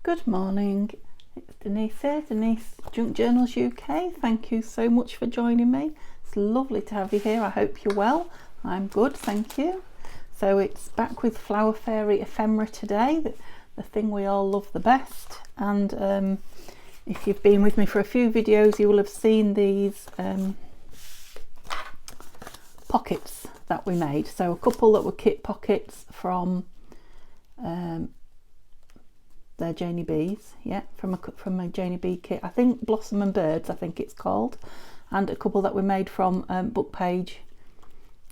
Good morning, it's Denise here, Denise Junk Journals UK. Thank you so much for joining me. It's lovely to have you here. I hope you're well. I'm good, thank you. So it's back with Flower Fairy ephemera today, the thing we all love the best. And if you've been with me for a few videos, you will have seen these pockets that we made. So a couple that were kit pockets from they're Janie B's, yeah, from a Janie B kit. I think Blossom and Birds, I think it's called, and a couple that we made from Book Page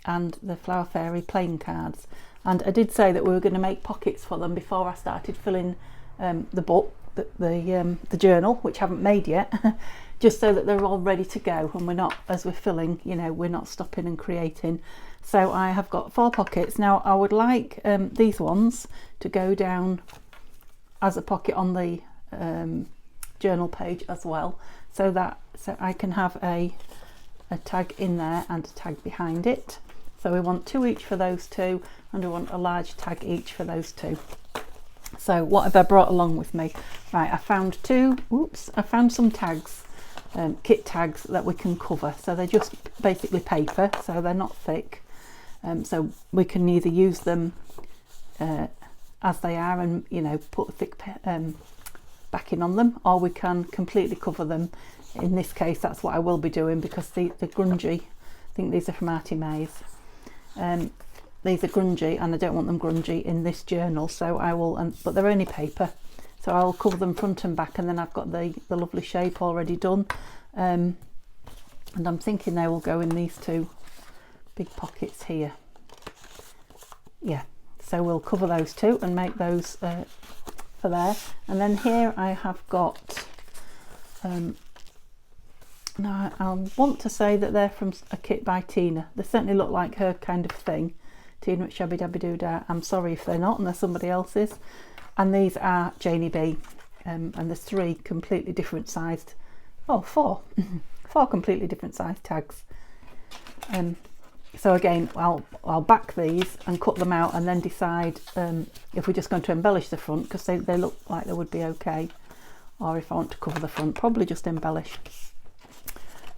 and the Flower Fairy playing cards. And I did say that we were going to make pockets for them before I started filling the book, the journal, which I haven't made yet, just so that they're all ready to go, and we're not, as we're filling, you know, we're not stopping and creating. So I have got 4 pockets now. I would like these ones to go down as a pocket on the journal page as well, so I can have a tag in there and a tag behind it. So we want 2 each for those 2, and we want a large tag each for those 2. So what have I brought along with me? Right, I found some tags, kit tags that we can cover. So they're just basically paper, so they're not thick. So we can either use them as they are and, you know, put thick backing on them, or we can completely cover them. In this case, that's what I will be doing, because the grungy, I think these are from Artie Mays, these are grungy and I don't want them grungy in this journal, so I will, but they're only paper, so I'll cover them front and back, and then I've got the lovely shape already done, and I'm thinking they will go in these 2 big pockets here. Yeah, so we'll cover those 2 and make those for there. And then here I have got now I want to say that they're from a kit by Tina. They certainly look like her kind of thing, Tina at Shabby Dabby Doo Dah. I'm sorry if they're not and they're somebody else's. And these are Janie B, and there's 3 completely different sized, 4 completely different sized tags. So again, I'll back these and cut them out, and then decide if we're just going to embellish the front, because they look like they would be okay, or if I want to cover the front, probably just embellish.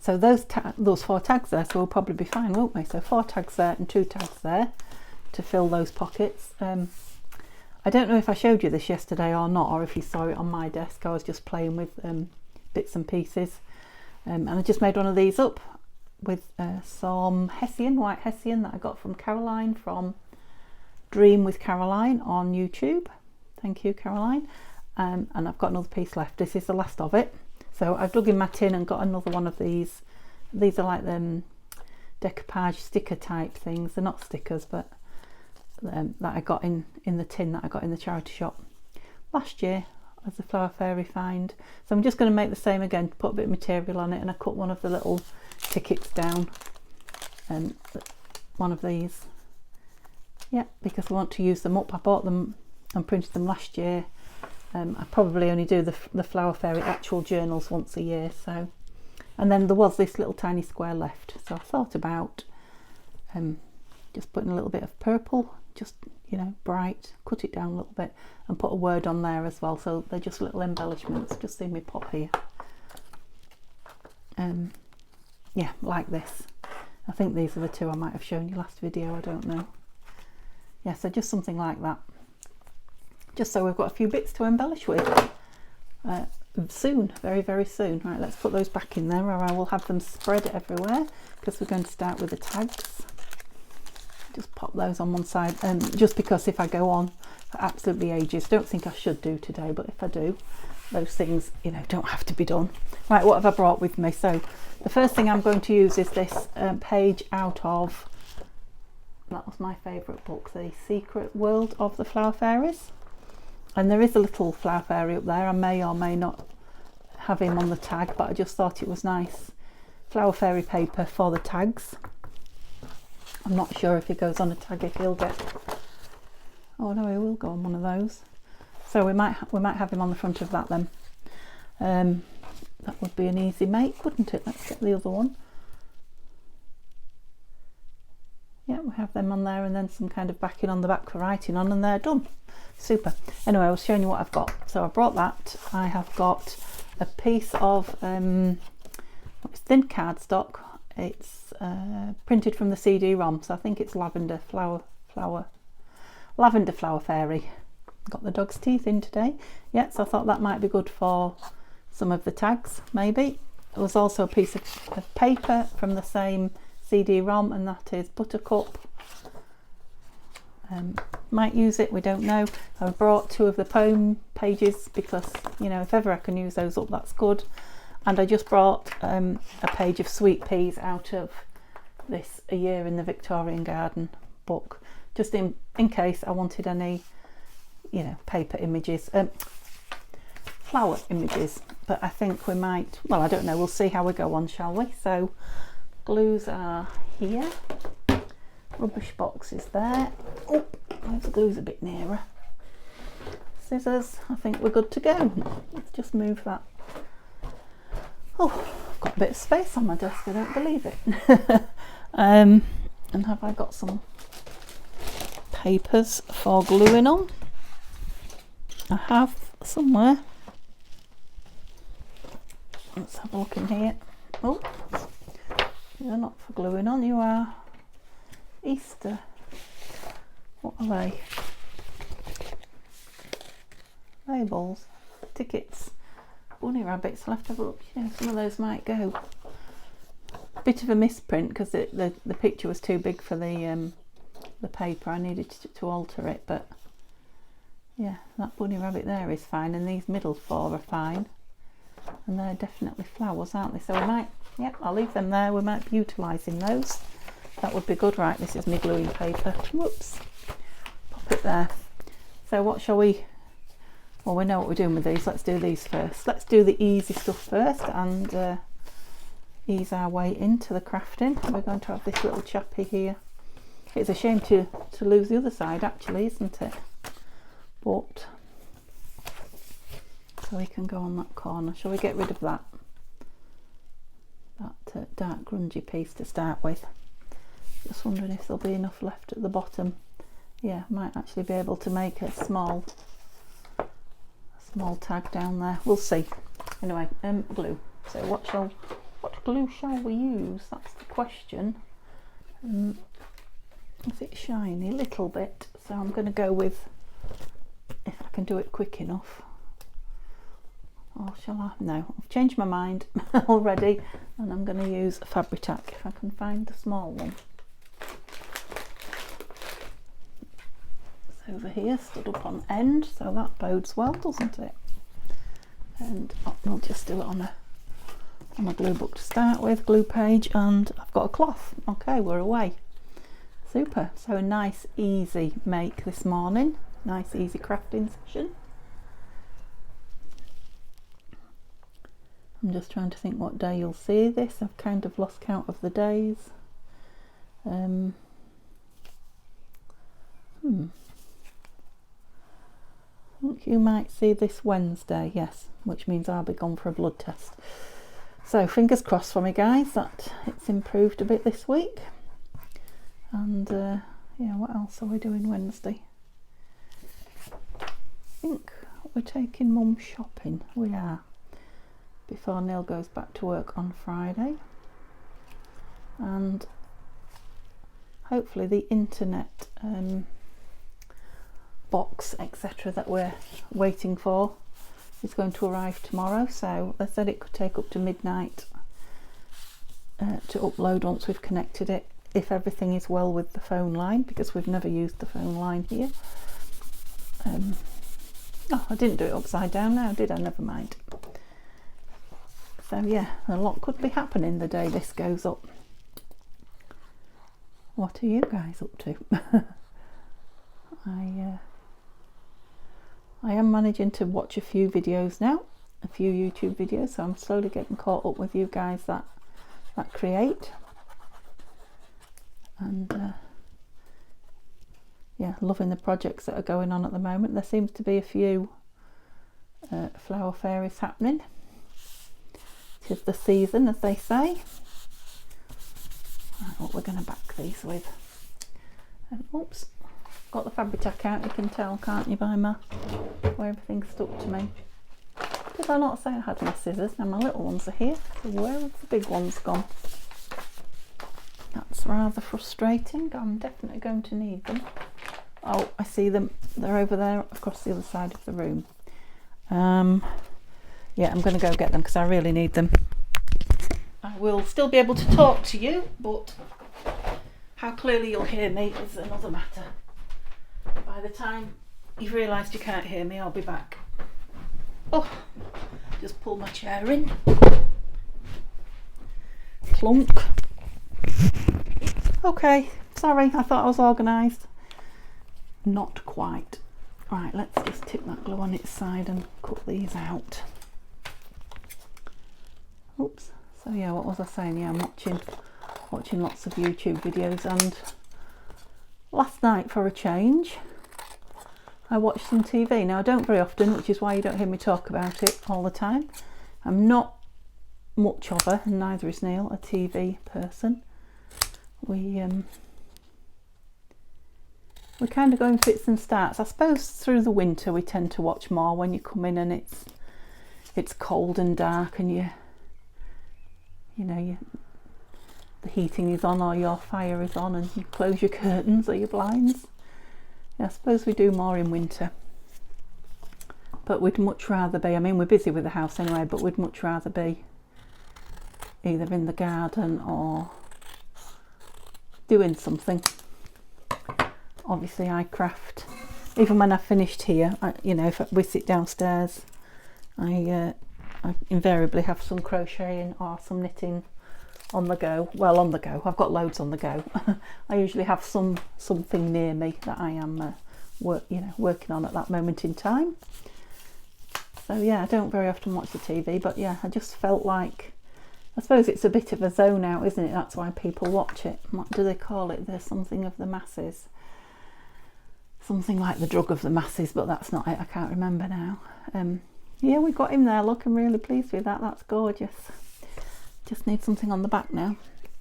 So those 4 tags there, so we'll probably be fine, won't we? So 4 tags there and 2 tags there to fill those pockets. I don't know if I showed you this yesterday or not, or if you saw it on my desk. I was just playing with bits and pieces, and I just made one of these up with some white hessian that I got from Caroline from Dream with Caroline on YouTube. Thank you, Caroline. And I've got another piece left. This is the last of it. So I've dug in my tin and got another one of these. These are like them decoupage sticker type things. They're not stickers, but that I got in the tin that I got in the charity shop last year as a Flower Fairy find. So I'm just going to make the same again, put a bit of material on it, and I cut one of the little tickets down, and one of these, yeah, because I want to use them up. I bought them and printed them last year. I probably only do the Flower Fairy actual journals once a year, so, and then there was this little tiny square left, so I thought about just putting a little bit of purple, just, you know, bright, cut it down a little bit and put a word on there as well, so they're just little embellishments. Just see me pop here, yeah, like this. I think these are the 2 I might have shown you last video, I don't know. Yeah, so just something like that, just so we've got a few bits to embellish with soon, very, very soon. Right, let's put those back in there, or I will have them spread everywhere, because we're going to start with the tags. Just pop those on one side, just because if I go on for absolutely ages, don't think I should do today, but if I do, those things, you know, don't have to be done. Right, what have I brought with me? So the first thing I'm going to use is this page out of, that was my favourite book, The Secret World of the Flower Fairies. And there is a little flower fairy up there. I may or may not have him on the tag, but I just thought it was nice Flower Fairy paper for the tags. I'm not sure if he goes on a tag, if he'll get, oh no, he will go on one of those. So we might have him on the front of that then. That would be an easy make, wouldn't it? Let's get the other one. Yeah, we have them on there, and then some kind of backing on the back for writing on, and they're done. Super. Anyway, I was showing you what I've got. So I brought that. I have got a piece of it's thin cardstock. It's printed from the CD-ROM, so I think it's lavender flower fairy. Got the dog's teeth in today. Yeah, so I thought that might be good for some of the tags, maybe. There was also a piece of paper from the same CD-ROM, and that is Buttercup. Might use it, we don't know. I brought 2 of the poem pages because, you know, if ever I can use those up, that's good. And I just brought a page of sweet peas out of this A Year in the Victorian Garden book, just in case I wanted any, you know, paper images, flower images. But I think we might, well, I don't know, we'll see how we go on, shall we? So glues are here, rubbish box is there. Oh, the glue's a bit nearer. Scissors, I think we're good to go. Let's just move that. Oh, I've got a bit of space on my desk, I don't believe it. And have I got some papers for gluing on? I have somewhere. Let's have a look in here. Oh, you're not for gluing on, you are Easter. What are they? Labels, tickets, bunny rabbits. I'll have to have a look. Yeah, some of those might go. Bit of a misprint because the picture was too big for the paper. I needed to alter it, but yeah, that bunny rabbit there is fine, and these middle 4 are fine, and they're definitely flowers, aren't they? So we might, yep, I'll leave them there. We might be utilising those. That would be good. Right, this is my gluing paper. Whoops, pop it there. So what shall we, well, we know what we're doing with these. Let's do these first. Let's do the easy stuff first and ease our way into the crafting. We're going to have this little chappy here. It's a shame to lose the other side, actually, isn't it? But so we can go on that corner. Shall we get rid of that dark grungy piece to start with? Just wondering if there'll be enough left at the bottom. Yeah, might actually be able to make a small tag down there. We'll see. Anyway, glue. So what glue shall we use? That's the question. Is it shiny? A little bit. So I'm going to go with, if I can do it quick enough. Or shall I? No, I've changed my mind already, and I'm going to use a Fabri-Tac if I can find the small one. It's over here, stood up on end, so that bodes well, doesn't it? And we'll just do it on a glue book to start with, glue page, and I've got a cloth. Okay, we're away. Super. So a nice easy make this morning, nice easy crafting session. I'm just trying to think what day you'll see this. I've kind of lost count of the days. I think you might see this Wednesday, yes, which means I'll be gone for a blood test. So fingers crossed for me, guys, that it's improved a bit this week. And yeah, what else are we doing Wednesday? I think we're taking Mum shopping. We are. Before Neil goes back to work on Friday. And hopefully the internet box, etc., that we're waiting for is going to arrive tomorrow. So they said it could take up to midnight to upload once we've connected it, if everything is well with the phone line, because we've never used the phone line here. Oh, I didn't do it upside down now, did I? Never mind. So yeah, a lot could be happening the day this goes up. What are you guys up to? I am managing to watch a few videos now, a few YouTube videos, so I'm slowly getting caught up with you guys that create. And yeah, loving the projects that are going on at the moment. There seems to be a few flower fairies happening. It is the season, as they say. Right, what we're going to back these with. Oops, got the Fabri-Tac out, you can tell, can't you, by my where everything's stuck to me. Did I not say I had my scissors? Now my little ones are here, so where have the big ones gone? That's rather frustrating. I'm definitely going to need them. Oh, I see them. They're over there across the other side of the room. Yeah, I'm going to go get them because I really need them. I will still be able to talk to you, but how clearly you'll hear me is another matter. By the time you've realised you can't hear me, I'll be back. Oh, just pull my chair in. Plunk. Okay, sorry, I thought I was organised. Not quite. Right, let's just tip that glue on its side and cut these out. Oops. So yeah, what was I saying? Yeah, I'm watching lots of YouTube videos, and last night, for a change, I watched some TV. Now I don't very often, which is why you don't hear me talk about it all the time. I'm not much of and neither is Neil, a TV person. We kind of go in fits and starts. I suppose through the winter we tend to watch more when you come in and it's cold and dark and the heating is on or your fire is on and you close your curtains or your blinds. Yeah, I suppose we do more in winter. But we'd much rather be, I mean we're busy with the house anyway, but we'd much rather be either in the garden or doing something. Obviously I craft, even when I've finished here, if we sit downstairs, I invariably have some crocheting or some knitting on the go. Well, on the go, I've got loads on the go. I usually have something near me that I am working on at that moment in time. So yeah, I don't very often watch the TV, but yeah, I just felt like, I suppose it's a bit of a zone out, isn't it? That's why people watch it. What do they call it? There's something of the masses. Something like the drug of the masses, but that's not it. I can't remember now. Yeah, we got him there. Look, I'm really pleased with that. That's gorgeous. Just need something on the back now.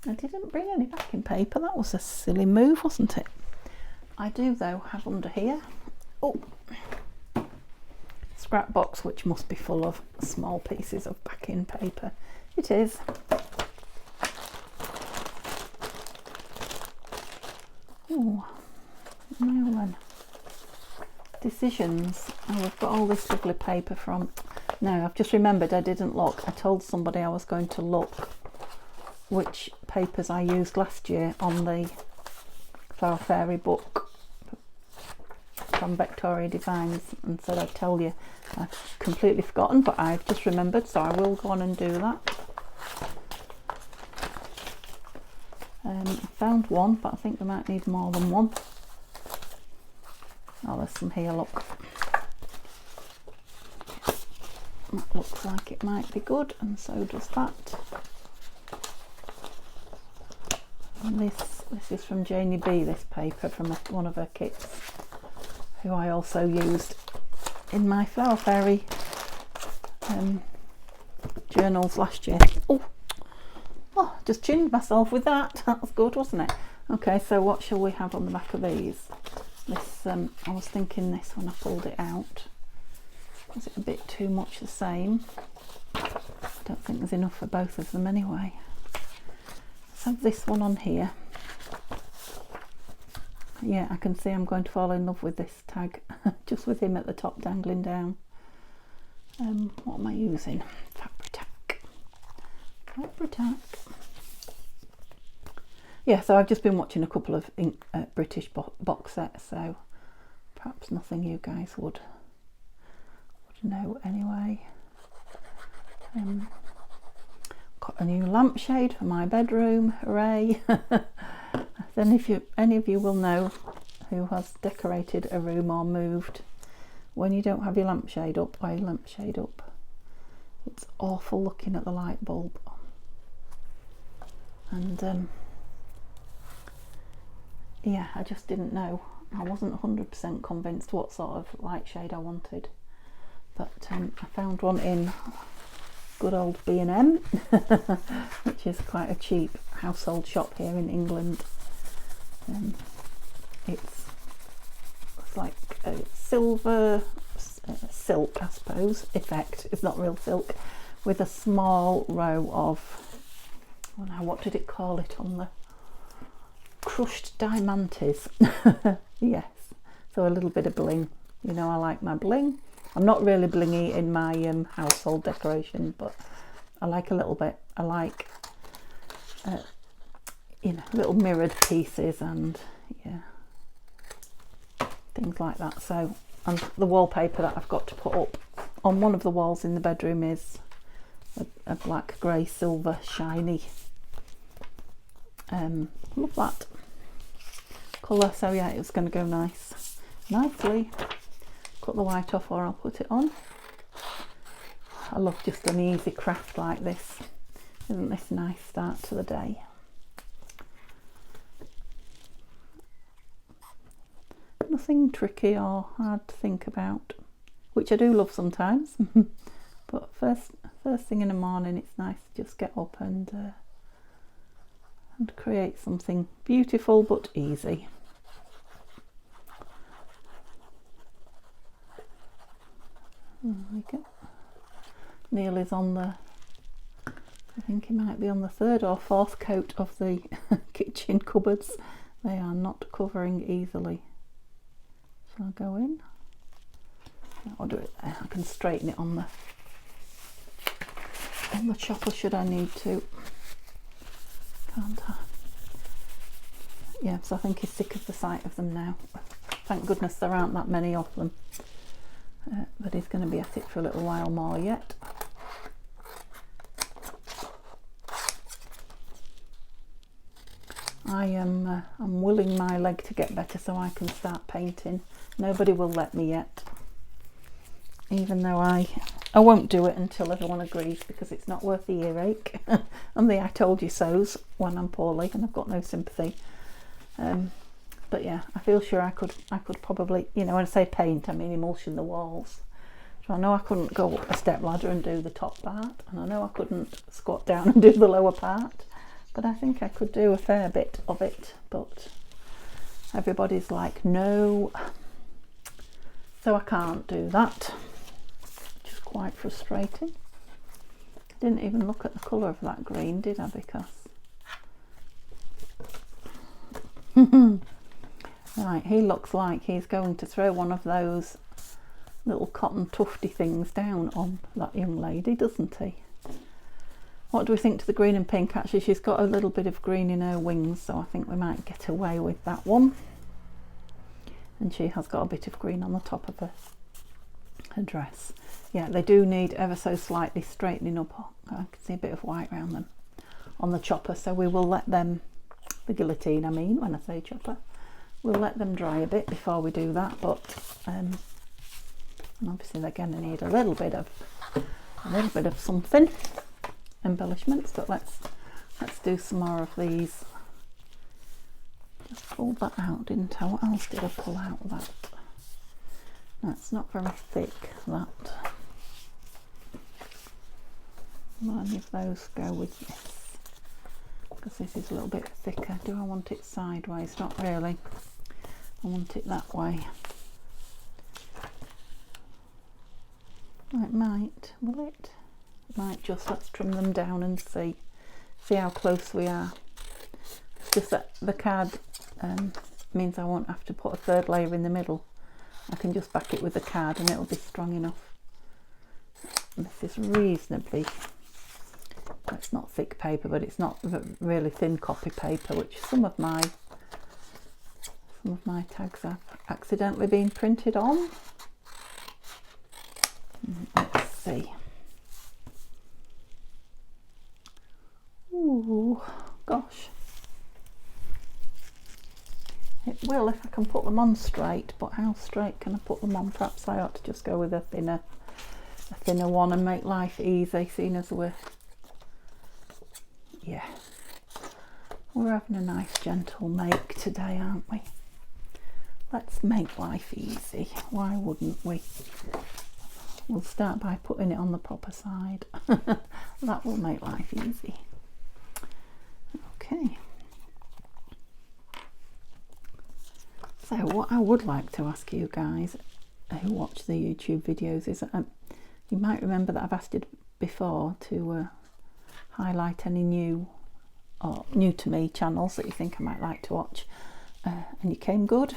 I didn't bring any backing paper. That was a silly move, wasn't it? I do, though, have under here. Oh, scrap box, which must be full of small pieces of backing paper. It is. Oh, now then. Decisions. Oh, I've got all this lovely paper from... No, I've just remembered I didn't look. I told somebody I was going to look which papers I used last year on the Flower Fairy book from Victoria Designs, and said I'd tell you. I've completely forgotten, but I've just remembered, so I will go on and do that. I found one, but I think we might need more than one. Oh, there's some here, look. That looks like it might be good, and so does that. And this is from Janie B, this paper, from one of her kits, who I also used in my Flower Fairy journals last year. Oh, just chinned myself with that. That was good, wasn't it? Okay, so what shall we have on the back of these? This, I was thinking this when I pulled it out. Was it a bit too much the same? I don't think there's enough for both of them anyway. Let's have this one on here. Yeah, I can see I'm going to fall in love with this tag, just with him at the top dangling down. What am I using? Fabri-Tac. Fabri-Tac. Yeah, so I've just been watching a couple of British box sets, so perhaps nothing you guys would know anyway. Got a new lampshade for my bedroom, hooray! Then if any of you will know who has decorated a room or moved, when you don't have your lampshade up, it's awful looking at the light bulb. And yeah, I just didn't know. I wasn't 100% convinced what sort of light shade I wanted, but I found one in good old B&M, which is quite a cheap household shop here in England. It's It's like a silver silk, I suppose, effect. It's not real silk, with a small row of, oh no, what did it call it on the crushed diamantes? Yes, so a little bit of bling. You know, I like my bling. I'm not really blingy in my household decoration, but I like a little bit. I like you know, little mirrored pieces and yeah, things like that. So, and the wallpaper that I've got to put up on one of the walls in the bedroom is a black, grey, silver, shiny. Love that colour. So yeah, it was going to go nicely. Cut the white off or I'll put it on. I love just an easy craft like this. Isn't this a nice start to the day? Nothing tricky or hard to think about, which I do love sometimes. But first thing in the morning, it's nice to just get up and create something beautiful but easy. There we go. Neil is on the, I think he might be on the 3rd or 4th coat of the kitchen cupboards. They are not covering easily. So I'll go in. I'll do it there. I can straighten it on the chopper should I need to. Can't I? Yeah, so I think he's sick of the sight of them now. Thank goodness there aren't that many of them. But he's going to be at it for a little while more yet. I'm willing my leg to get better so I can start painting. Nobody will let me yet, even though I won't do it until everyone agrees, because it's not worth the earache and the I told you so's when I'm poorly and I've got no sympathy. But yeah, I feel sure I could probably, you know, when I say paint, I mean emulsion the walls. So I know I couldn't go up a step ladder and do the top part, and I know I couldn't squat down and do the lower part, but I think I could do a fair bit of it. But everybody's like, no, so I can't do that, which is quite frustrating. Didn't even look at the colour of that green, did I? Because right, he looks like he's going to throw one of those little cotton tufty things down on that young lady, doesn't he? What do we think to the green and pink? Actually, she's got a little bit of green in her wings, so I think we might get away with that one. And she has got a bit of green on the top of her dress. Yeah, they do need ever so slightly straightening up. I can see a bit of white around them on the chopper, so we will let them, the guillotine I mean when I say chopper, we'll let them dry a bit before we do that. But and obviously they're going to need a little bit of something, embellishments. But let's do some more of these. Just pulled that out, didn't I? What else did I pull out of that? That's not very thick, that. Will any of those go with this? Because this is a little bit thicker. Do I want it sideways? Not really. I want it that way. It might, will it? It might just. Let's trim them down and see how close we are. It's just that the card means I won't have to put a third layer in the middle. I can just back it with the card and it'll be strong enough. And this is reasonably, it's not thick paper, but it's not really thin copy paper, which some of my tags have accidentally been printed on. Let's see. Ooh, gosh. It will if I can put them on straight, but how straight can I put them on? Perhaps I ought to just go with a thinner one and make life easy, seeing as we're having a nice gentle make today, aren't we? Let's make life easy. Why wouldn't we? We'll start by putting it on the proper side. That will make life easy. Okay. So what I would like to ask you guys who watch the YouTube videos is, you might remember that I've asked you before to highlight any new or new to me channels that you think I might like to watch, and you came good.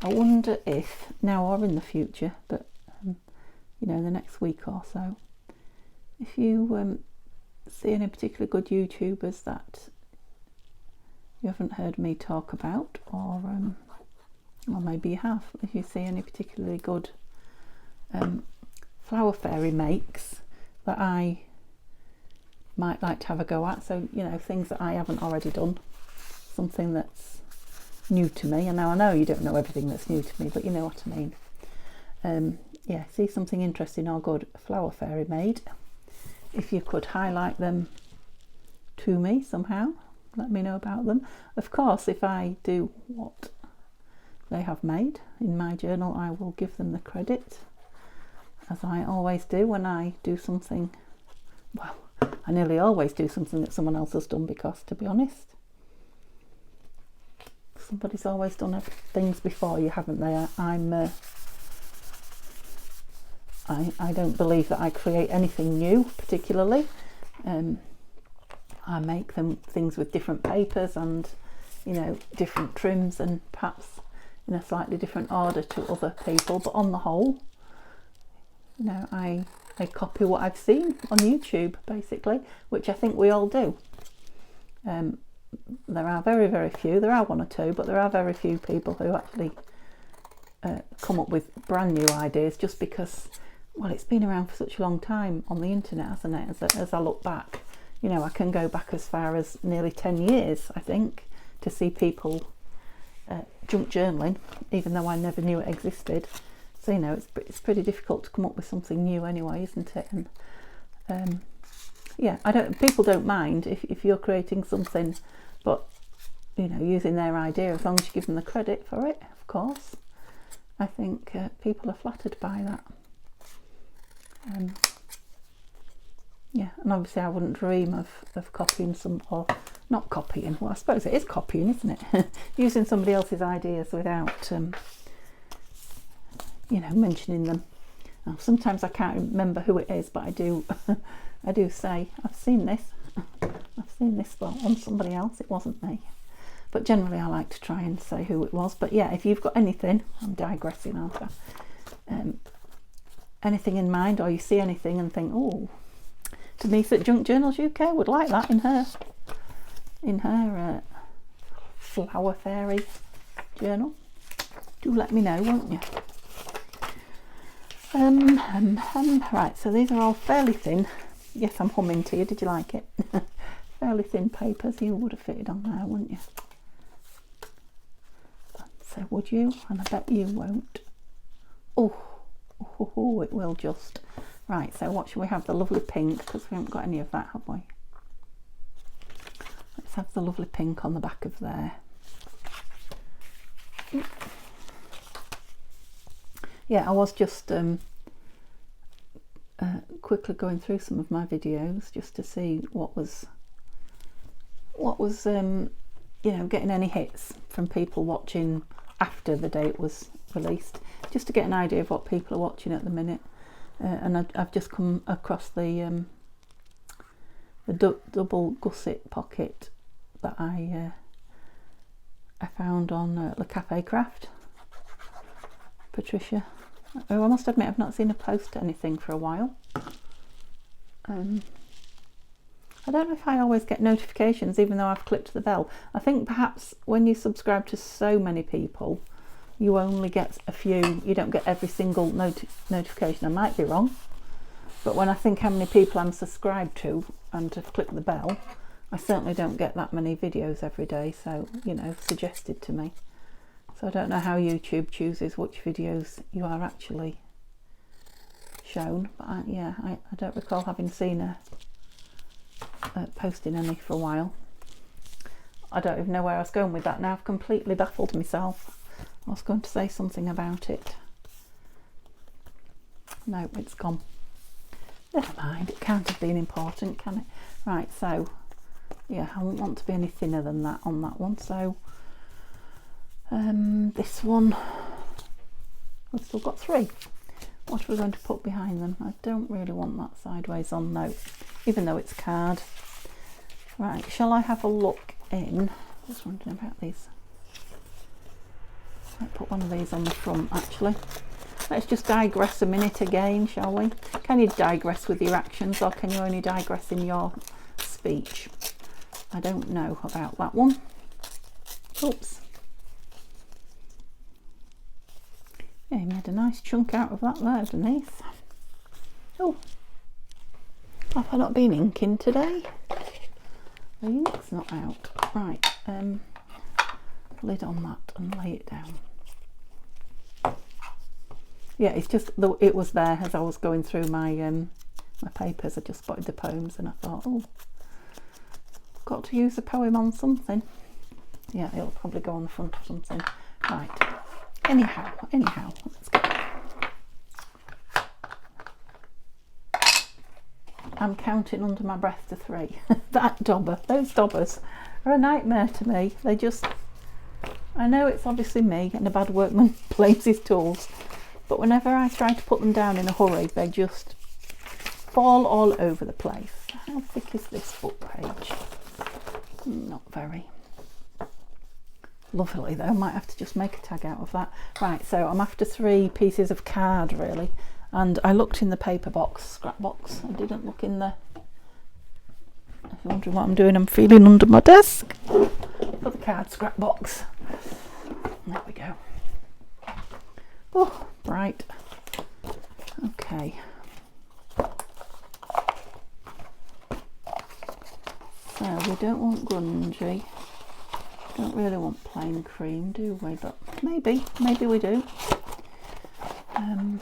I wonder if now or in the future, but you know, in the next week or so, if you see any particular good YouTubers that you haven't heard me talk about, or maybe you have, if you see any particularly good flower fairy makes that I might like to have a go at, so you know, things that I haven't already done, something that's new to me. And now I know you don't know everything that's new to me, but you know what I mean. Yeah, see something interesting or good flower fairy made, if you could highlight them to me somehow, let me know about them. Of course, if I do what they have made in my journal, I will give them the credit, as I always do when I do something. Well, I nearly always do something that someone else has done, because to be honest, somebody's always done things before you, haven't they? I don't believe that I create anything new particularly. I make things with different papers and, you know, different trims, and perhaps in a slightly different order to other people, but on the whole, you know, I copy what I've seen on YouTube basically, which I think we all do. There are very, very few, there are one or two, but there are very few people who actually come up with brand new ideas, just because, well, it's been around for such a long time on the internet, hasn't it? As I look back, you know, I can go back as far as nearly 10 years, I think, to see people junk journaling, even though I never knew it existed. So, you know, it's pretty difficult to come up with something new anyway, isn't it? And yeah, people don't mind if you're creating something, but, you know, using their idea, as long as you give them the credit for it, of course. I think people are flattered by that. Yeah, and obviously I wouldn't dream of copying or not copying, well, I suppose it is copying, isn't it? Using somebody else's ideas without you know, mentioning them. Now, sometimes I can't remember who it is, but I do I do say, I've seen this on somebody else, it wasn't me. But generally I like to try and say who it was. But yeah, if you've got anything, I'm digressing, aren't I? Anything in mind, or you see anything and think, oh, Denise at Junk Journals UK would like that in her flower fairy journal, do let me know, won't you? Right, so these are all fairly thin. Yes, I'm humming to you, did you like it? Fairly thin papers, you would have fitted on there, wouldn't you? So would you? And I bet you won't. Oh, it will just. Right, so what should we have? The lovely pink, because we haven't got any of that, have we? Let's have the lovely pink on the back of there. Yeah, I was just quickly going through some of my videos just to see what was you know, getting any hits from people watching after the day it was released, just to get an idea of what people are watching at the minute. And I've just come across the double gusset pocket that I found on Le Cafe Craft. Patricia, who I must admit I've not seen her post anything for a while. I don't know if I always get notifications even though I've clicked the bell. I think perhaps when you subscribe to so many people, you only get a few, you don't get every single notification. I might be wrong, but when I think how many people I'm subscribed to and have clicked the bell, I certainly don't get that many videos every day, so, you know, suggested to me. So I don't know how YouTube chooses which videos you are actually shown, but I don't recall having seen her posting any for a while. I don't even know where I was going with that now. I've completely baffled myself. I was going to say something about it. No, it's gone. Never mind, it can't have been important, can it? Right, so yeah, I won't want to be any thinner than that on that one. So This one, we've still got 3. What are we going to put behind them? I don't really want that sideways on note, even though it's card. Right, shall I have a look in? I was wondering about these. Might put one of these on the front actually. Let's just digress a minute again, shall we? Can you digress with your actions, or can you only digress in your speech? I don't know about that one. Oops. Yeah, you made a nice chunk out of that there, Denise. Oh, have I not been inking today? The ink's not out. Right, lid on that and lay it down. Yeah, it's just it was there as I was going through my my papers. I just spotted the poems and I thought, oh, got to use a poem on something. Yeah, it'll probably go on the front of something. Right. Anyhow, let's go. I'm counting under my breath to 3. Those daubers are a nightmare to me. They just, I know it's obviously me and a bad workman blames his tools, but whenever I try to put them down in a hurry, they just fall all over the place. How thick is this book page? Not very. Lovely though, might have to just make a tag out of that. Right, so I'm after 3 pieces of card really, and I looked in the paper box, scrap box. I didn't look in the, if you're wondering what I'm doing, I'm feeling under my desk for the card scrap box. There we go. Oh, right. Okay. So we don't want grungy. Don't really want plain cream, do we? But maybe we do. No.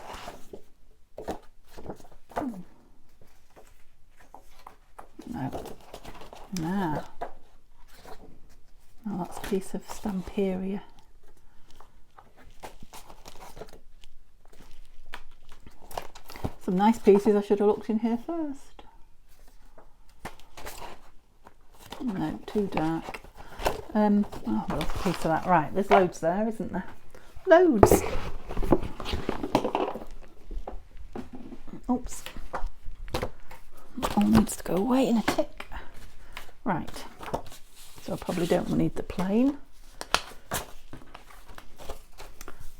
Nah. Oh, that's a piece of Stamperia. Some nice pieces. I should have looked in here first. No, too dark. Oh, well, a piece of that. Right, there's loads there, isn't there? Loads. Oops. All needs to go away in a tick. Right. So I probably don't need the plain.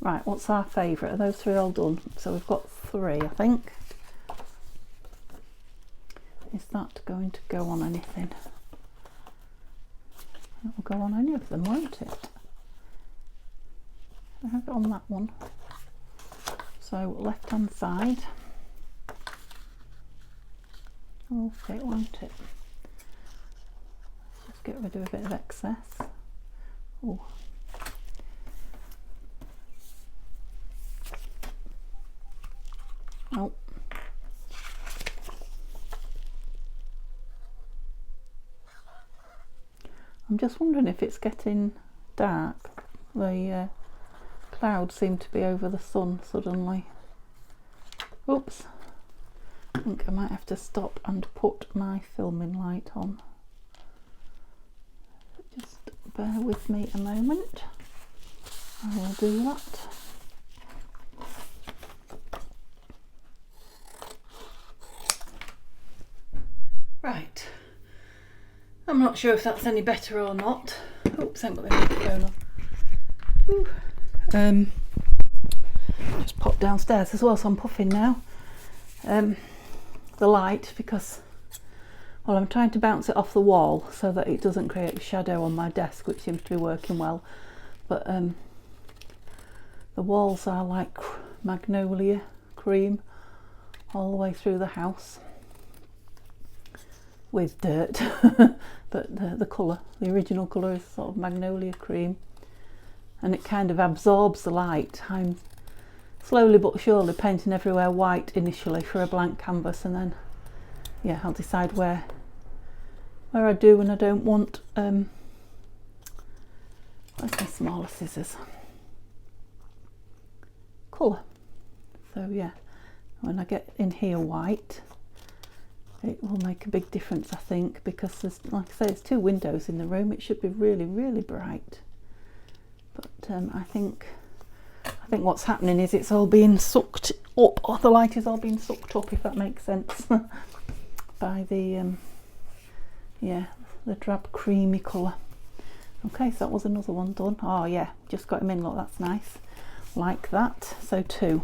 Right, what's our favourite? Are those 3 all done? So we've got 3, I think. Is that going to go on anything? It will go on any of them, won't it? I have it on that one. So left hand side. Oh, okay, won't it? Let's just get rid of a bit of excess. Oh. Oh. I'm just wondering if it's getting dark. The clouds seem to be over the sun suddenly. Oops. I think I might have to stop and put my filming light on. Just bear with me a moment. I will do that. Right. I'm not sure if that's any better or not. Oops, I haven't got the microphone on. Just popped downstairs as well, so I'm puffing now. The light, because, well, I'm trying to bounce it off the wall so that it doesn't create a shadow on my desk, which seems to be working well. But the walls are like magnolia cream all the way through the house, with dirt. But the colour, the original colour, is sort of magnolia cream, and it kind of absorbs the light. I'm slowly but surely painting everywhere white initially for a blank canvas, and then yeah, I'll decide where I do and I don't want. Where's my smaller scissors? Colour. So yeah, when I get in here white, it will make a big difference, I think, because there's, like I say, there's 2 windows in the room. It should be really, really bright. But I think what's happening is it's all being sucked up, or the light is all being sucked up, if that makes sense, by the yeah, the drab creamy colour. Okay, so that was another one done. Oh yeah, just got him in, look, that's nice, like that. So 2.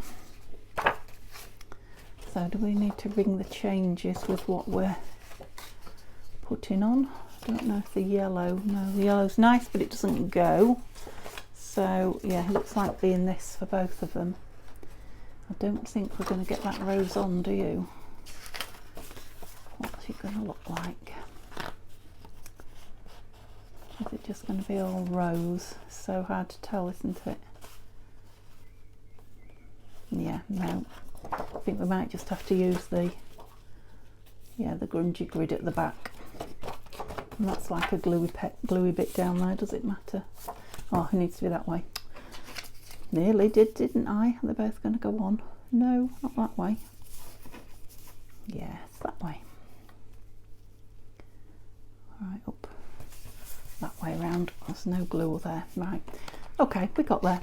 So do we need to ring the changes with what we're putting on? I don't know if the yellow, no, the yellow's nice, but it doesn't go. So yeah, it looks like being this for both of them. I don't think we're going to get that rose on, do you? What's it going to look like? Is it just going to be all rose? So hard to tell, isn't it? Yeah, no. I think we might just have to use the grungy grid at the back. And that's like a gluey bit down there, does it matter? Oh, it needs to be that way. Nearly did, didn't I? They're both going to go on. No, not that way. Yes, that way. Right, up. That way round. There's no glue there. Right. Okay, we got there.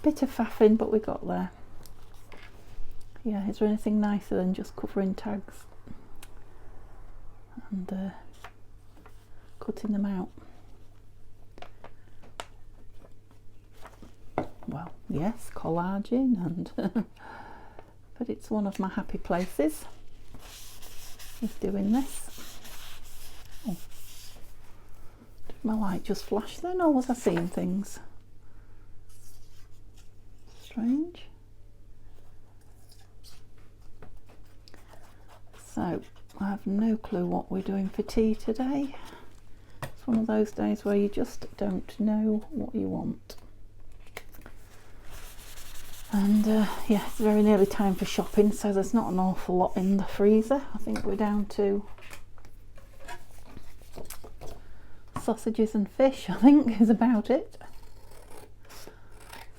Bit of faffing, but we got there. Yeah, is there anything nicer than just covering tags and cutting them out? Well, yes, collaging, and but it's one of my happy places is doing this. Oh. Did my light just flash then, or was I seeing things? Strange. So I have no clue what we're doing for tea today. It's one of those days where you just don't know what you want. And yeah, it's very nearly time for shopping, so there's not an awful lot in the freezer. I think we're down to sausages and fish, I think, is about it.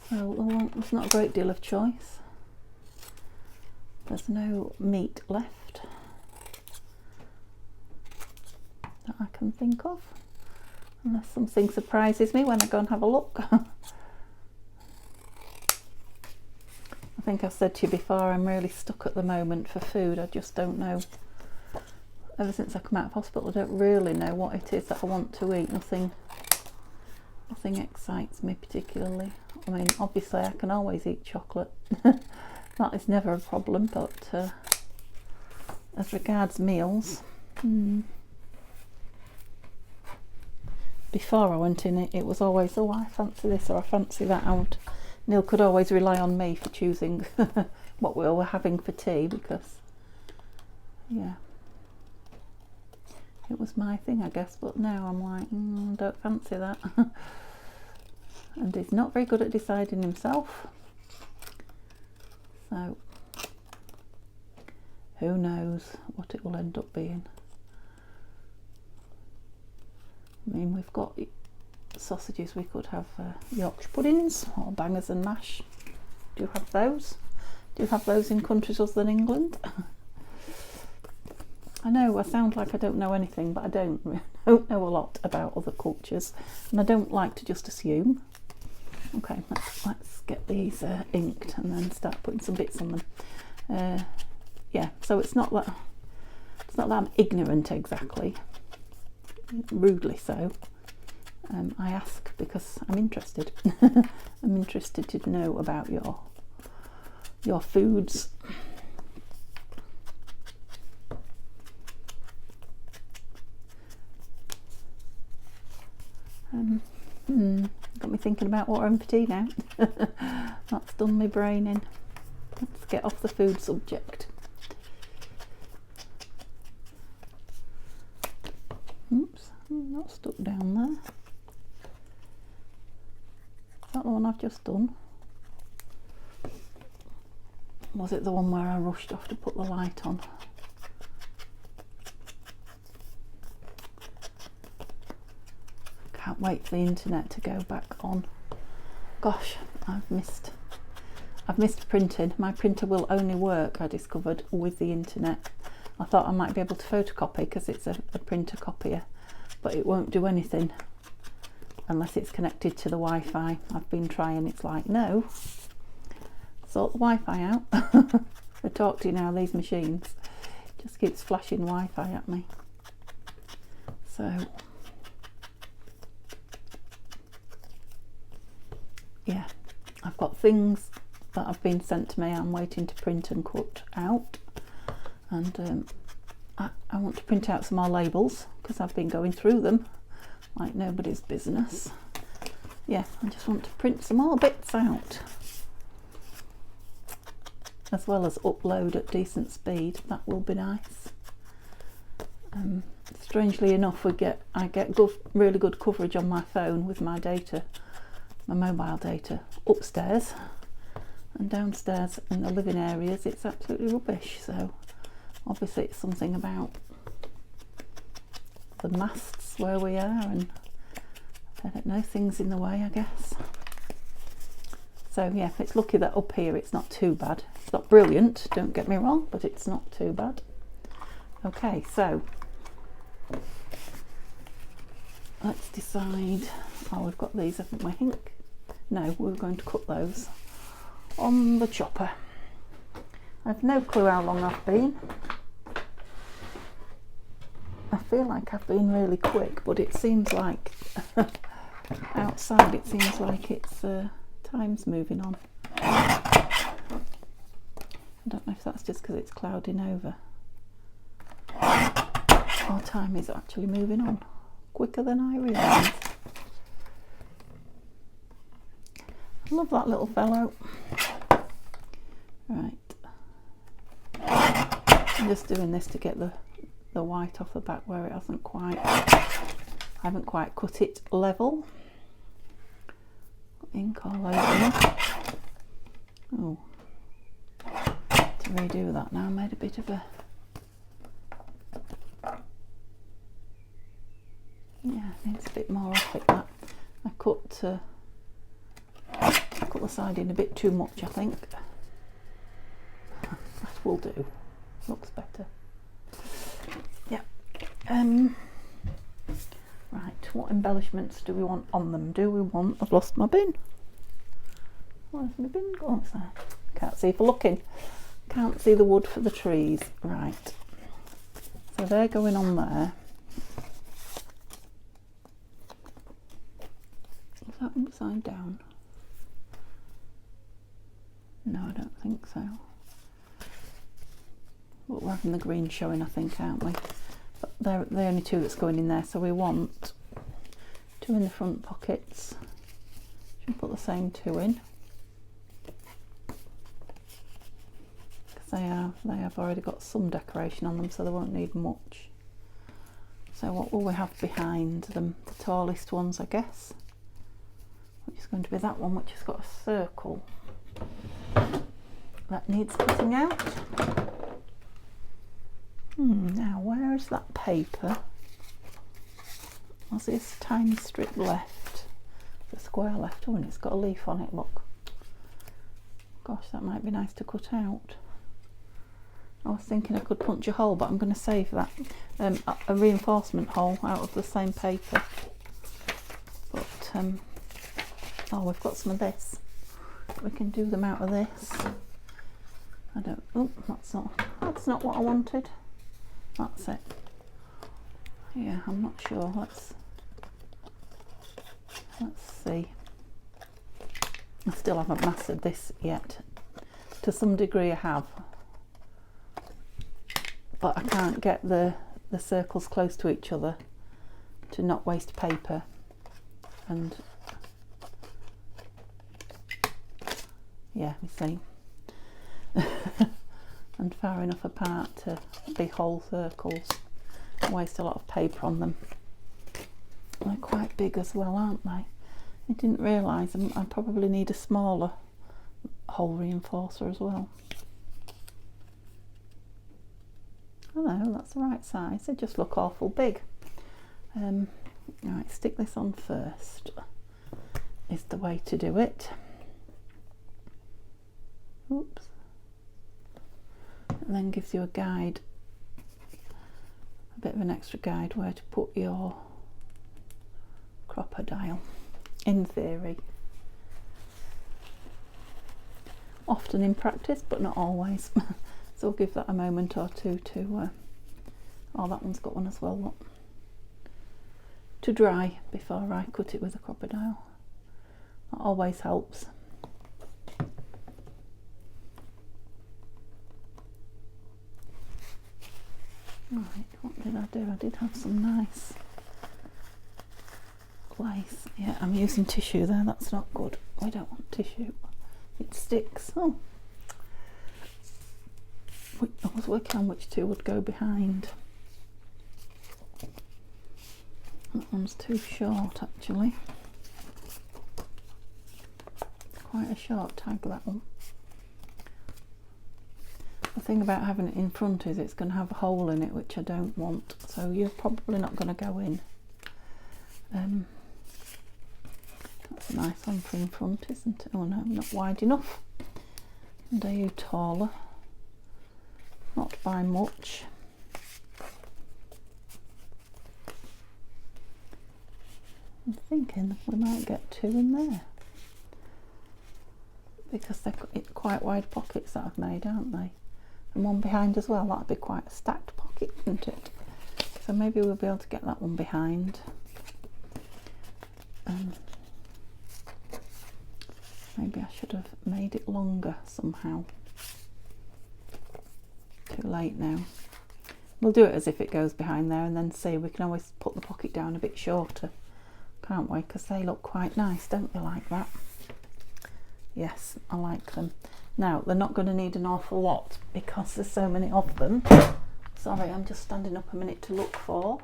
So there's not a great deal of choice. There's no meat left that I can think of, unless something surprises me when I go and have a look. I think I've said to you before, I'm really stuck at the moment for food. I just don't know. Ever since I come out of hospital, I don't really know what it is that I want to eat. Nothing excites me particularly. I mean, obviously I can always eat chocolate. That is never a problem, but as regards meals, before I went in it was always, oh, I fancy this or I fancy that. Neil could always rely on me for choosing what we were having for tea, because yeah, it was my thing, I guess. But now I'm like, don't fancy that. And he's not very good at deciding himself, so who knows what it will end up being. I mean, we've got sausages. We could have Yorkshire puddings or bangers and mash. Do you have those? Do you have those in countries other than England? I know I sound like I don't know anything, but I don't know a lot about other cultures, and I don't like to just assume. Okay, let's get these inked and then start putting some bits on them. Yeah, so it's not that I'm ignorant exactly, rudely so. I ask because I'm interested. I'm interested to know about your foods. Got me thinking about what I'm for tea now. That's done my brain in. Let's get off the food subject. Oops, not stuck down there. Is that the one I've just done? Was it the one where I rushed off to put the light on? Can't wait for the internet to go back on. Gosh, I've missed printing. My printer will only work, I discovered, with the internet. I thought I might be able to photocopy because it's a printer copier, but it won't do anything unless it's connected to the Wi-Fi. I've been trying, it's like, no, sort the Wi-Fi out. I talk to you now, these machines just keeps flashing Wi-Fi at me. So yeah, I've got things that have been sent to me I'm waiting to print and cut out, and I want to print out some more labels because I've been going through them like nobody's business. Yeah, I just want to print some more bits out, as well as upload at decent speed. That will be nice. Strangely enough, I get really good coverage on my phone with my data, my mobile data, upstairs, and downstairs in the living areas it's absolutely rubbish. So obviously it's something about the masts where we are, and I don't know, things in the way, I guess. So yeah, it's lucky that up here it's not too bad. It's not brilliant, don't get me wrong, but it's not too bad. Okay, so let's decide. Oh, we've got these, haven't we? I think no, we're going to cut those on the chopper. I've no clue how long I've been. I feel like I've been really quick, but it seems like outside it seems like it's time's moving on. I don't know if that's just because it's clouding over, or time is actually moving on quicker than I realised. I love that little fellow. Right, I'm just doing this to get the white off the back where it hasn't quite, I haven't quite cut it level. Ink all over it. Oh, to redo that now, I made a bit of a, yeah, needs a bit more off it. That I cut the side in a bit too much, I think. That will do, looks better. Yeah. Right, what embellishments do we want on them? Do we want, I've lost my bin. Where's my bin gone? So, can't see for looking. Can't see the wood for the trees. Right. So they're going on there. Is that upside down? No, I don't think so. But we're having the green showing, I think, aren't we? But they're the only two that's going in there, so we want two in the front pockets. Should put the same two in, because they have already got some decoration on them, so they won't need much. So what will we have behind them? The tallest ones, I guess, which is going to be that one, which has got a circle that needs cutting out. Now, where is that paper? Was this tiny strip left? The square left? Oh, and it's got a leaf on it, look. Gosh, that might be nice to cut out. I was thinking I could punch a hole, but I'm going to save that. A reinforcement hole out of the same paper. But, oh, we've got some of this. We can do them out of this. I don't, oh, that's not what I wanted. That's it. Yeah, I'm not sure. Let's see. I still haven't mastered this yet. To some degree I have, but I can't get the circles close to each other to not waste paper, and yeah, you see. And far enough apart to be whole circles. Waste a lot of paper on them. They're quite big as well, aren't they? I didn't realise I probably need a smaller hole reinforcer as well. Oh no, that's the right size. They just look awful big. Right, stick this on first is the way to do it. Oops. And then gives you a guide, a bit of an extra guide where to put your crocodile. in theory. Often in practice, but not always. So I'll give that a moment or two to, oh, that one's got one as well, look, to dry before I cut it with a crocodile. That always helps. Right, what did I do? I did have some nice lace. Yeah, I'm using tissue there, that's not good. We don't want tissue. It sticks. Oh, I was working on which two would go behind. That one's too short actually. Quite a short tag, that one. The thing about having it in front is it's going to have a hole in it, which I don't want, so you're probably not going to go in. That's a nice one for in front, isn't it? Oh no, not wide enough. And are you taller? Not by much. I'm thinking we might get two in there, because they're quite wide pockets that I've made, aren't they? And one behind as well. That'd be quite a stacked pocket, wouldn't it? So maybe we'll be able to get that one behind. Maybe I should have made it longer somehow. Too late now. We'll do it as if it goes behind there and then see. We can always put the pocket down a bit shorter, can't we? Because they look quite nice, don't they, like that? Yes, I like them. Now, they're not going to need an awful lot because there's so many of them. Sorry, I'm just standing up a minute to look for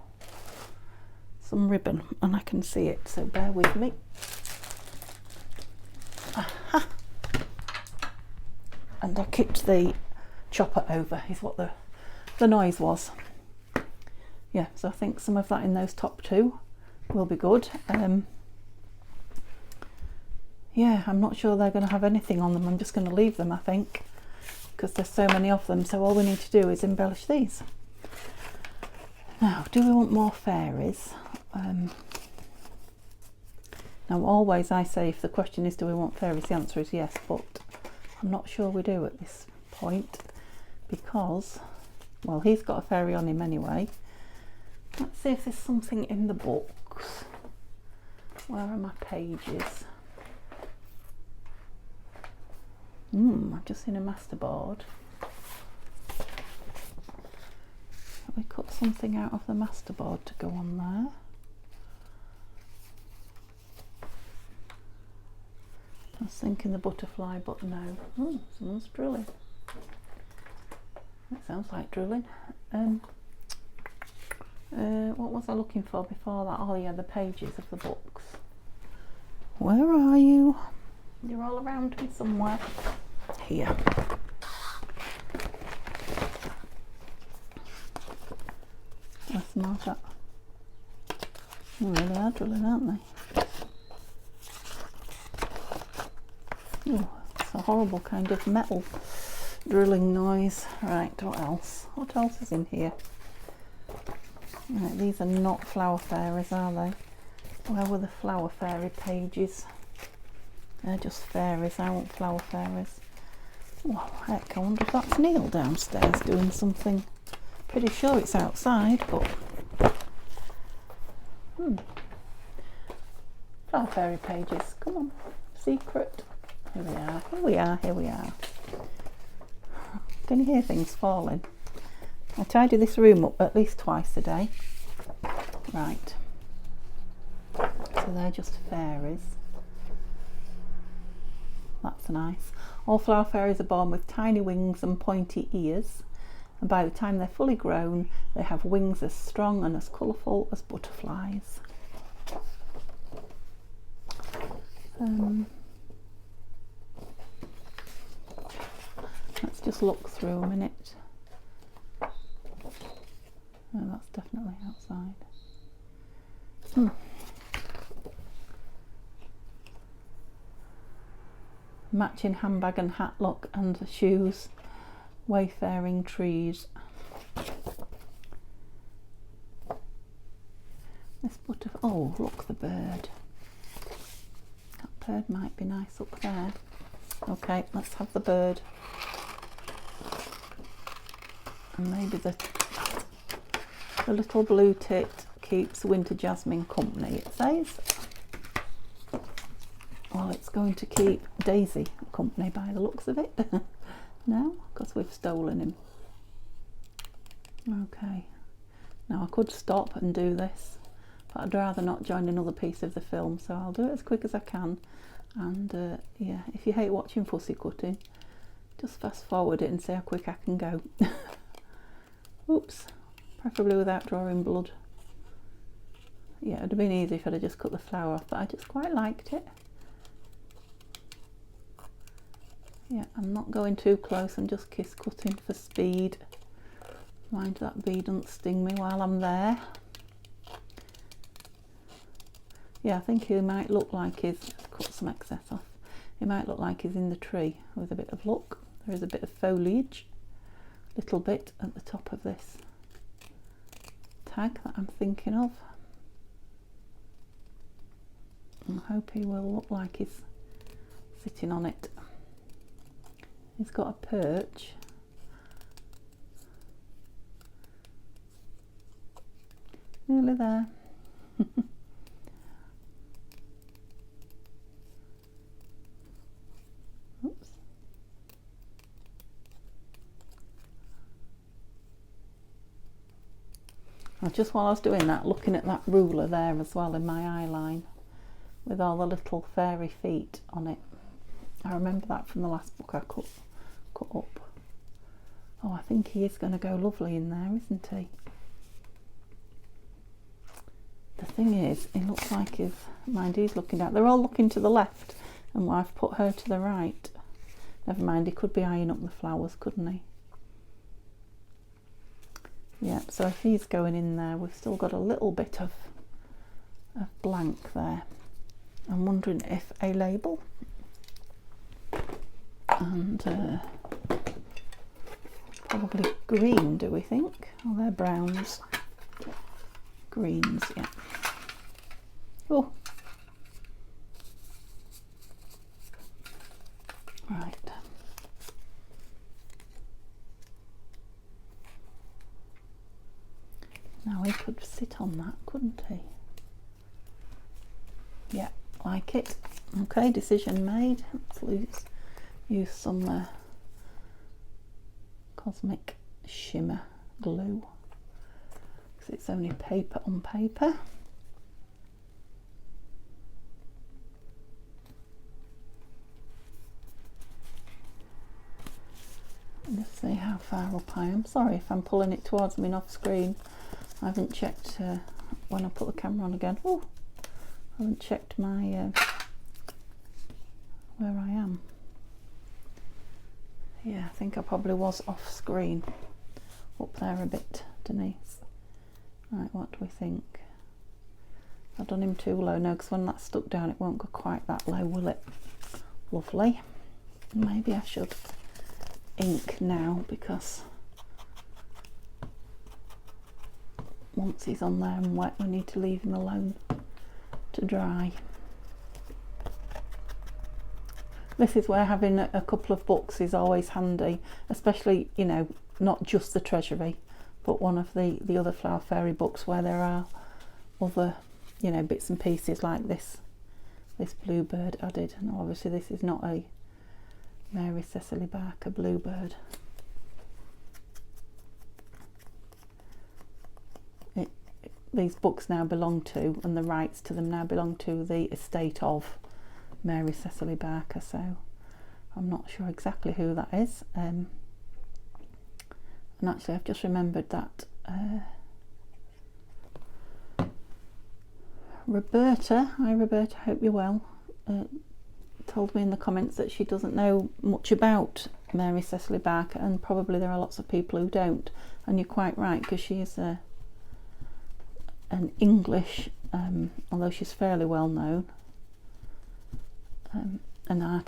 some ribbon and I can see it, so bear with me. Aha! And I kicked the chopper over, is what the noise was. Yeah, so I think some of that in those top two will be good. Yeah, I'm not sure they're going to have anything on them. I'm just going to leave them, I think, because there's so many of them. So all we need to do is embellish these. Now, do we want more fairies? Now, always I say, if the question is do we want fairies, the answer is yes, but I'm not sure we do at this point, because, well, he's got a fairy on him anyway. Let's see if there's something in the books. Where are my pages? I've just seen a masterboard. Shall we cut something out of the masterboard to go on there? I was thinking the butterfly, but no. Oh, someone's drilling. That sounds like drilling. What was I looking for before that? Oh yeah, the pages of the books. Where are you? You're all around me somewhere. Here. Let's mark that. They really are drilling, aren't they? Oh, it's a horrible kind of metal drilling noise. Right, what else? What else is in here? Right, these are not flower fairies, are they? Where were the flower fairy pages? They're just fairies. I want flower fairies. Oh, heck, I wonder if that's Neil downstairs doing something. Pretty sure it's outside, but... Flower fairy pages. Come on. Secret. Here we are. Here we are. Here we are. Can you hear things falling? I tidy this room up at least twice a day. Right. So they're just fairies. That's nice. All flower fairies are born with tiny wings and pointy ears, and by the time they're fully grown they have wings as strong and as colourful as butterflies. Let's just look through a minute. Oh, that's definitely outside. Matching handbag and hat, look, and the shoes. Wayfaring trees. This butterfly. Oh, look, the bird. bird might be nice up there. Okay, let's have the bird. And maybe the little blue tit keeps winter jasmine company, it says. Well, it's going to keep Daisy company by the looks of it. No, because we've stolen him. Okay, now I could stop and do this, but I'd rather not join another piece of the film, so I'll do it as quick as I can. And yeah, if you hate watching fussy cutting, just fast forward it and see how quick I can go. Oops, preferably without drawing blood. Yeah, it would have been easy if I'd have just cut the flower off, but I just quite liked it. Yeah, I'm not going too close, I'm just kiss cutting for speed. Mind that bee doesn't sting me while I'm there. Yeah, I think he might look like he's cut some excess off. He might look like he's in the tree with a bit of luck. There is a bit of foliage, little bit at the top of this tag that I'm thinking of. I hope he will look like he's sitting on it. He's got a perch. Nearly there. Oops. Just while I was doing that, looking at that ruler there as well in my eye line with all the little fairy feet on it. I remember that from the last book I cut up. Oh, I think he is going to go lovely in there, isn't he? The thing is, he looks like he's, mind, he's looking down. They're all looking to the left, and I've put her to the right. Never mind, he could be eyeing up the flowers, couldn't he? Yeah, so if he's going in there, we've still got a little bit of blank there. I'm wondering if a label and probably green, do we think? Oh, they're browns. Greens, yeah. Oh. Right. Now he could sit on that, couldn't he? Yeah, like it. Okay, decision made. Let's use some Cosmic Shimmer glue, because it's only paper on paper. Let's see how far up I am. Sorry if I'm pulling it towards me and off screen. I haven't checked when I put the camera on again. Oh, I haven't checked my where I am. Yeah, I think I probably was off screen. Up there a bit, Denise. Right, what do we think? I've done him too low. No, because when that's stuck down it won't go quite that low, will it? Lovely. Maybe I should ink now, because once he's on there and wet we need to leave him alone to dry. This is where having a couple of books is always handy, especially, you know, not just the Treasury, but one of the other Flower Fairy books where there are other, you know, bits and pieces like this bluebird added. And obviously this is not a Mary Cecily Barker bluebird. These books now belong to, and the rights to them now belong to, the estate of Mary Cecily Barker, so I'm not sure exactly who that is. And actually I've just remembered that Roberta, hi Roberta, hope you're well, told me in the comments that she doesn't know much about Mary Cecily Barker, and probably there are lots of people who don't, and you're quite right, because she is an English, although she's fairly well known,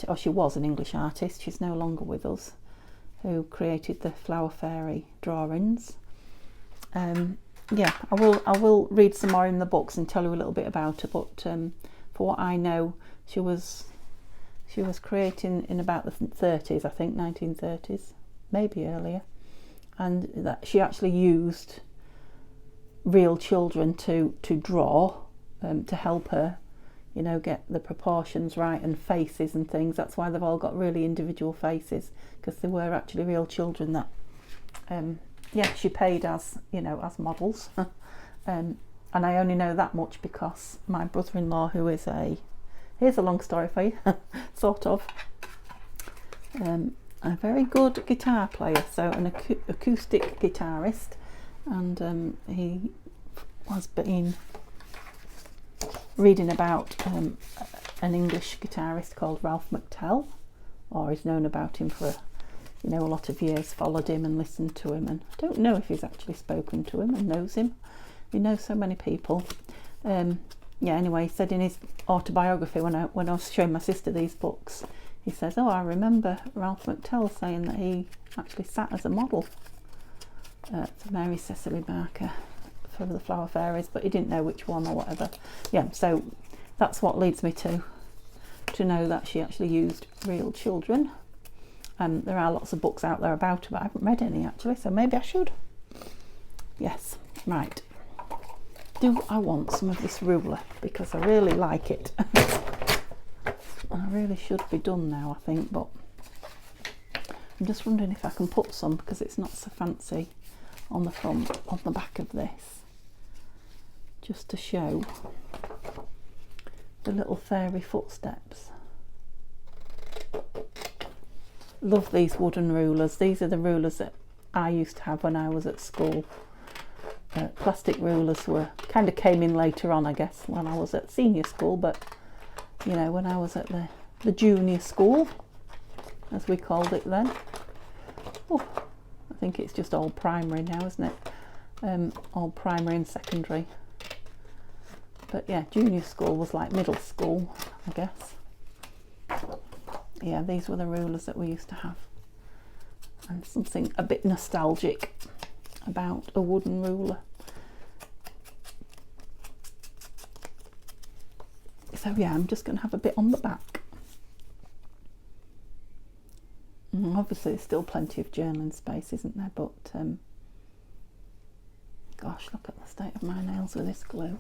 or she was an English artist, she's no longer with us, who created the Flower Fairy drawings. Yeah, I will read some more in the books and tell you a little bit about her, but for what I know, she was creating in about the 30s, I think, 1930s, maybe earlier, and that she actually used real children to draw, to help her, you know, get the proportions right and faces and things. That's why they've all got really individual faces, because they were actually real children that yeah, she paid as, you know, as models. And I only know that much because my brother-in-law, who is here's a long story for you, sort of, a very good guitar player, so an acoustic guitarist, and he has been reading about an English guitarist called Ralph McTell, or he's known about him for, you know, a lot of years, followed him and listened to him, and I don't know if he's actually spoken to him and knows him. He knows so many people. Yeah, anyway, he said in his autobiography, when I was showing my sister these books, he says, oh, I remember Ralph McTell saying that he actually sat as a model for Mary Cecily Barker for the Flower Fairies, but he didn't know which one or whatever. Yeah, so that's what leads me to know that she actually used real children. There are lots of books out there about her, but I haven't read any actually, so maybe I should. Yes, right. Do I want some of this ruler, because I really like it. I really should be done now, I think, but I'm just wondering if I can put some, because it's not so fancy, on the front, on the back of this, just to show the little fairy footsteps. Love these wooden rulers. These are the rulers that I used to have when I was at school. Plastic rulers kind of came in later on, I guess, when I was at senior school, but you know, when I was at the junior school, as we called it then. Oh, I think it's just old primary now, isn't it? Old primary and secondary. But yeah, junior school was like middle school, I guess. Yeah, these were the rulers that we used to have. And something a bit nostalgic about a wooden ruler. So yeah, I'm just going to have a bit on the back. Obviously there's still plenty of journaling space, isn't there, but gosh, look at the state of my nails with this glue.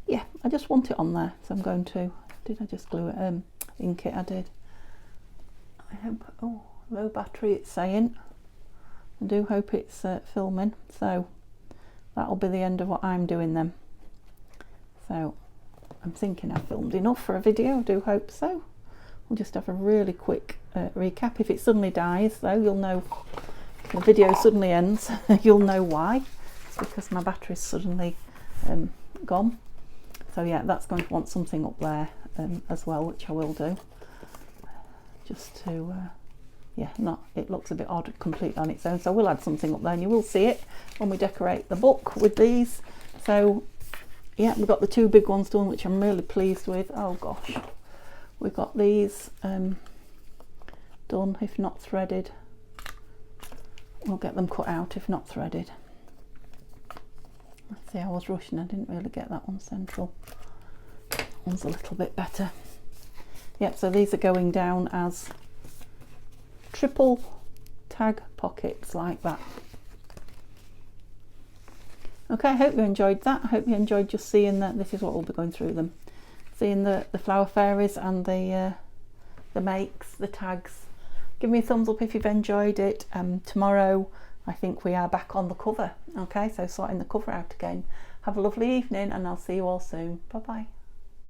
Yeah, I just want it on there, so I'm going to, did I just glue it? Ink it, I did. I hope, oh, low battery it's saying. I do hope it's filming, so that'll be the end of what I'm doing then. So I'm thinking I've filmed enough for a video, I do hope so. We'll just have a really quick recap. If it suddenly dies though, you'll know, if the video suddenly ends, you'll know why. It's because my battery's suddenly gone. So yeah, that's going to want something up there as well, which I will do. Just to yeah, it looks a bit odd complete on its own, so we'll add something up there and you will see it when we decorate the book with these. So yeah, we've got the two big ones done, which I'm really pleased with. Oh gosh, we've got these done, if not threaded. We'll get them cut out if not threaded. Let's see, I was rushing, I didn't really get that one central. That one's a little bit better. Yep, so these are going down as triple tag pockets like that. Okay, I hope you enjoyed that. I hope you enjoyed just seeing that. This is what we'll be going through them. Seeing the flower fairies and the makes, the tags. Give me a thumbs up if you've enjoyed it. Tomorrow I think we are back on the cover. Okay, so sorting the cover out again. Have a lovely evening and I'll see you all soon. Bye bye.